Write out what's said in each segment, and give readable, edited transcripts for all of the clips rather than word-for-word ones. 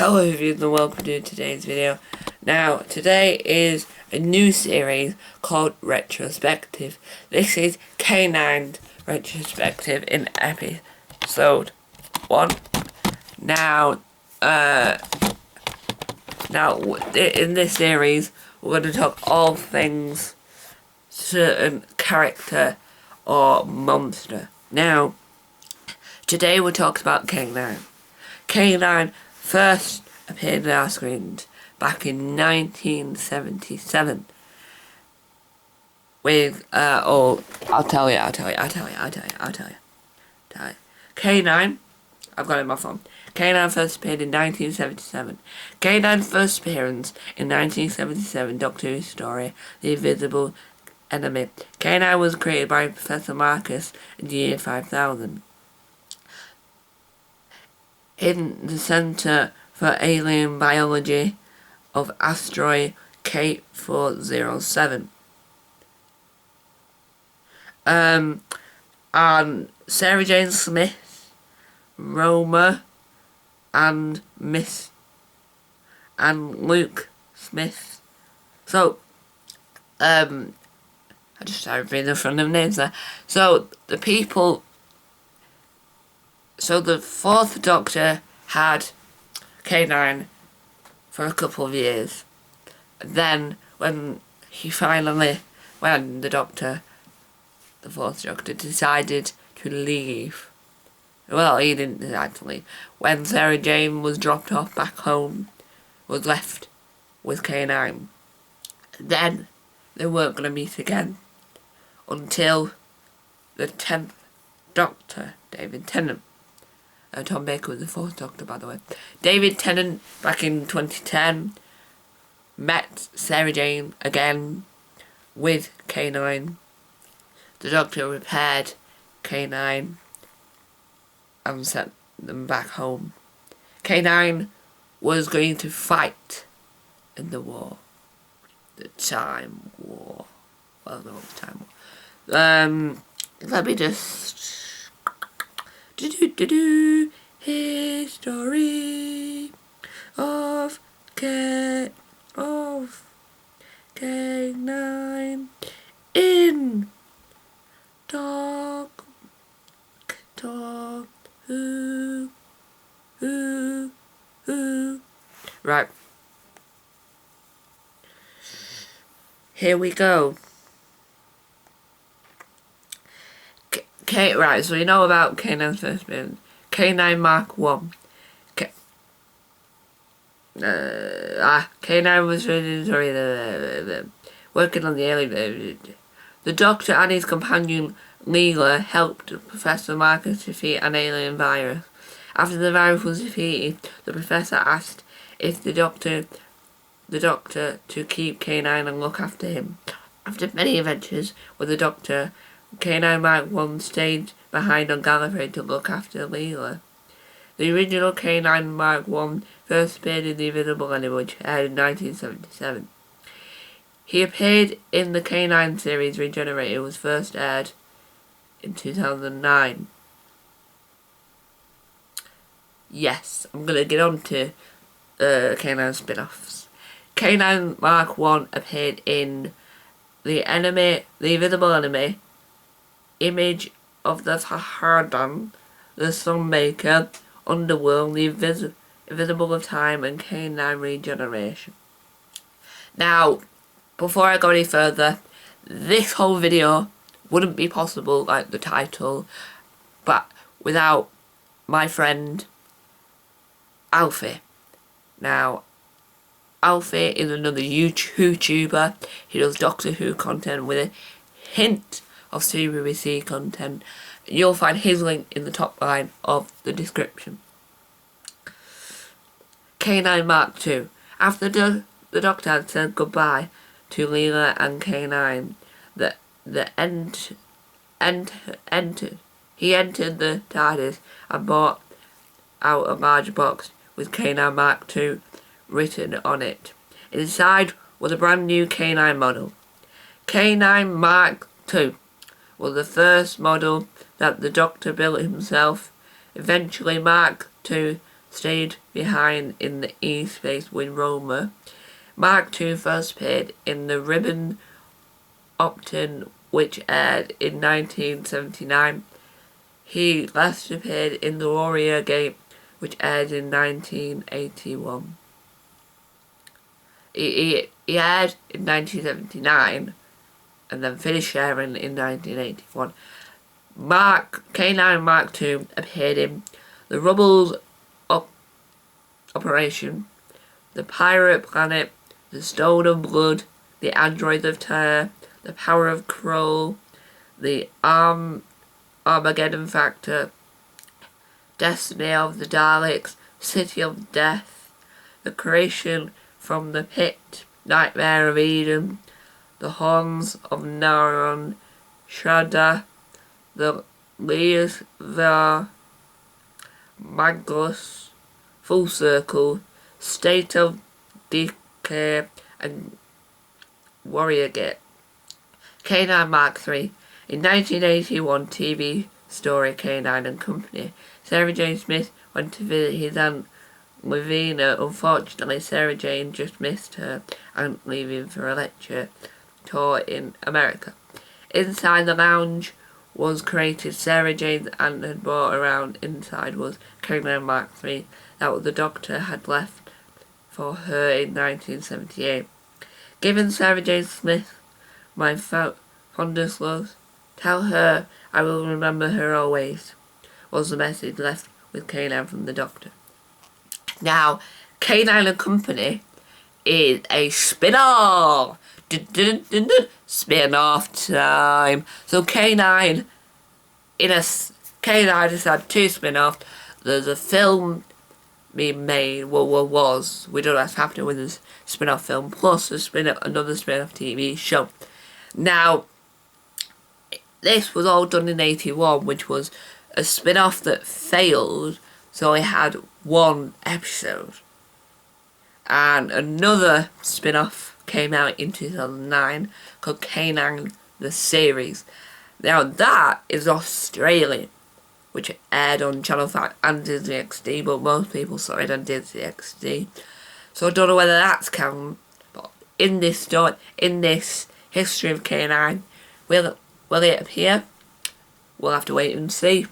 Hello everyone and welcome to today's video. Now, today is a new series called Retrospective. This is K9's Retrospective in episode 1. Now, in this series, we're going to talk all things certain character or monster. Now, today we'll talk about K9. K9 first appeared on our screens back in 1977 with, I'll tell you. K9, I've got it in my phone. K9 first appeared in 1977. K9's first appearance in 1977 Doctor Who story, The Invisible Enemy. K9 was created by Professor Marcus in the year 5000. In the Centre for Alien Biology of asteroid K407. And Sarah Jane Smith, Roma, and Miss and Luke Smith. So, I just started reading the front of names there. So the fourth Doctor had K9 for a couple of years. And then when the fourth Doctor decided to leave. Well, he didn't decide to leave. When Sarah Jane was dropped off back home, was left with K9. Then they weren't going to meet again until the 10th Doctor, David Tennant. Tom Baker was the fourth Doctor, by the way. David Tennant, back in 2010, met Sarah Jane again with K9. The Doctor repaired K9 and sent them back home. K9 was going to fight in the war. The Time War. Well, no, the Time War. Let me just... History of K9 in Doctor Who. Right. Here we go. Right, so you know about K9's first appearance. K9 Mark 1. K9 was working on the alien. The Doctor and his companion Leela helped Professor Marcus defeat an alien virus. After the virus was defeated, the Professor asked if the Doctor to keep K9 and look after him. After many adventures with the Doctor, K9 Mark 1 stayed behind on Gallifrey to look after Leela. The original K9 Mark 1 first appeared in The Invisible Enemy, which aired in 1977. He appeared in the K9 series Regenerated, was first aired in 2009. Yes, I'm going to get on to K9 spin-offs. K9 Mark 1 appeared in The Invisible Enemy, Image of the Hardan, The Sunmaker, Underworld, The Invisible of Time, and K9 Regeneration. Now, before I go any further, this whole video wouldn't be possible, like the title, but without my friend Alfie. Now, Alfie is another YouTuber. He does Doctor Who content with a hint of CBBC content. You'll find his link in the top line of the description. K9 Mark 2. After the Doctor had said goodbye to Leela and K9, he entered the TARDIS and brought out a large box with K9 Mark 2 written on it. Inside was a brand new K9 model. K9 Mark 2 was the first model that the Doctor built himself. Eventually Mark II stayed behind in the E-Space with Roma. Mark II first appeared in the Ribbon Option, which aired in 1979. He last appeared in the Warrior Game, which aired in 1981. He aired in 1979 and then finished airing in 1981. K9 Mark II appeared in The Rubbles Operation, The Pirate Planet, The Stone of Blood, The Androids of Terror, The Power of Kroll, The Armageddon Factor, Destiny of the Daleks, City of Death, The Creation from the Pit, Nightmare of Eden, The Horns of Naron, Shada, The Leas, The Magus, Full Circle, State of Decay, and Warrior Gate. K9 Mark III. In 1981 TV story K9 and Company, Sarah Jane Smith went to visit his aunt Lavina. Unfortunately, Sarah Jane just missed her aunt leaving for a lecture tour in America. Inside the lounge was created. Sarah Jane's aunt had brought around. Inside was K9 Mark III that the Doctor had left for her in 1978. Given Sarah Jane Smith my fondest love, tell her I will remember her always, was the message left with K9 from the Doctor. Now, K9 and Company is a spin-off! Spin-off time! So K9 has had two spin-offs. There's a film being made, we don't have to win this spin-off film, plus another spin-off TV show. Now, this was all done in 81, which was a spin-off that failed, so it had one episode. And another spin-off came out in 2009 called K9 The Series. Now that is Australian, which aired on Channel 5 and Disney XD, but most people saw it on Disney XD. So I don't know whether that's counted, but in this story, in this history of K9, will it appear? We'll have to wait and see.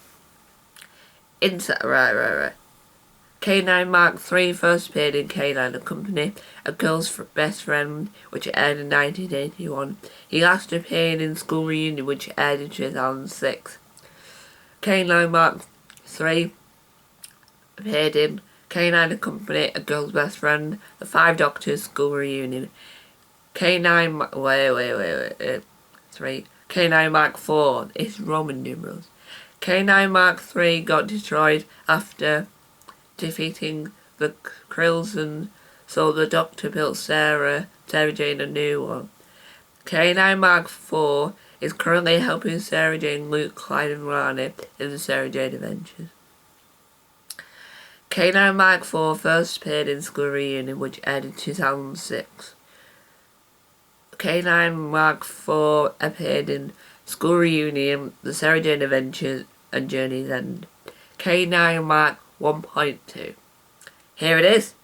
Right. K9 Mark III first appeared in K9 and Company, A Girl's Best Friend, which aired in 1981. He last appeared in School Reunion, which aired in 2006. K9 Mark III appeared in K9 and Company, A Girl's Best Friend, The Five Doctors, School Reunion. K9 K9 Mark IV is Roman numerals. K9 Mark III got destroyed after defeating the Krills, and so the Doctor built Sarah Jane a new one. K9 Mark IV is currently helping Sarah Jane, Luke, Clyde and Rani in the Sarah Jane Adventures. K9 Mark IV first appeared in School Reunion, which aired in 2006. K9 Mark IV appeared in School Reunion, The Sarah Jane Adventures and Journey's End. K9 Mark 1.2. Here it is.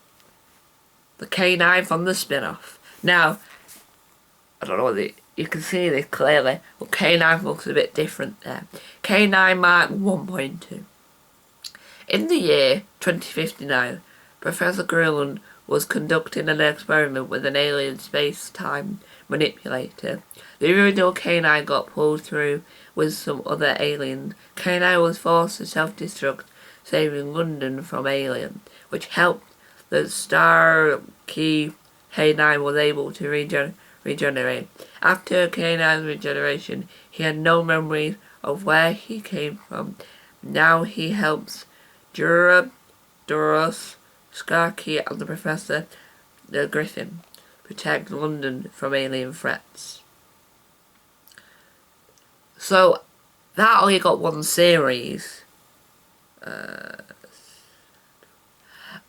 The K9 from the spin-off. Now, I don't know whether you can see this clearly, but K9 looks a bit different there. K9 Mark 1.2. In the year 2059, Professor Grillen was conducting an experiment with an alien space-time manipulator. The original K9 got pulled through with some other aliens. K9 was forced to self-destruct, saving London from aliens, which helped the Star Key. K9 was able to regenerate. After K9's regeneration, he had no memories of where he came from. Now he helps Duros, Skarky and the Professor, the Griffin, protect London from alien threats. So, that only got one series.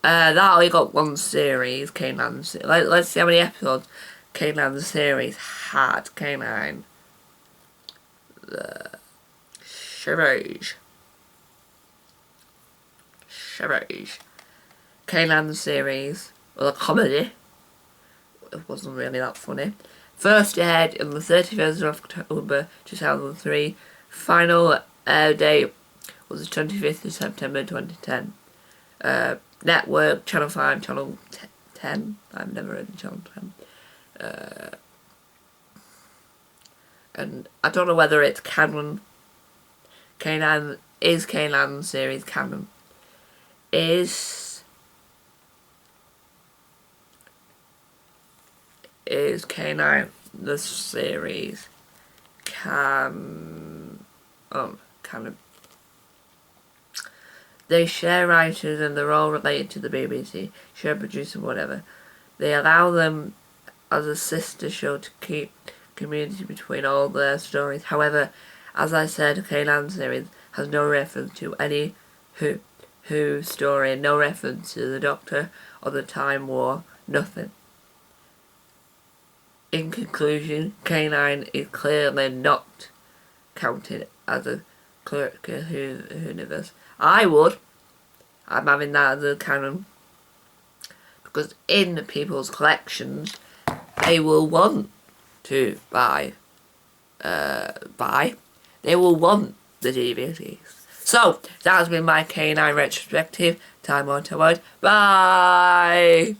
That only got one series, K9. Let's see how many episodes K9 series had. K9. The series. K9 the series, or the comedy, it wasn't really that funny. First aired on the 31st of October 2003. Final air date was the 25th of September 2010. Network, Channel 5, Channel 10. I've never heard of Channel 10. And I don't know whether it's canon. K9 is K9 series canon. Is K9 the series canon? They share writers and they're all related to the BBC, show producer, whatever. They allow them as a sister show to keep community between all their stories. However, as I said, K9 series has no reference to any Who story, no reference to the Doctor or the Time War, nothing. In conclusion, K9 is clearly not counted as a Clark universe. I'm having that as a canon, because in people's collections they will want to buy, they will want the DVDs. So, that has been my K9 retrospective. Time on to word. Bye!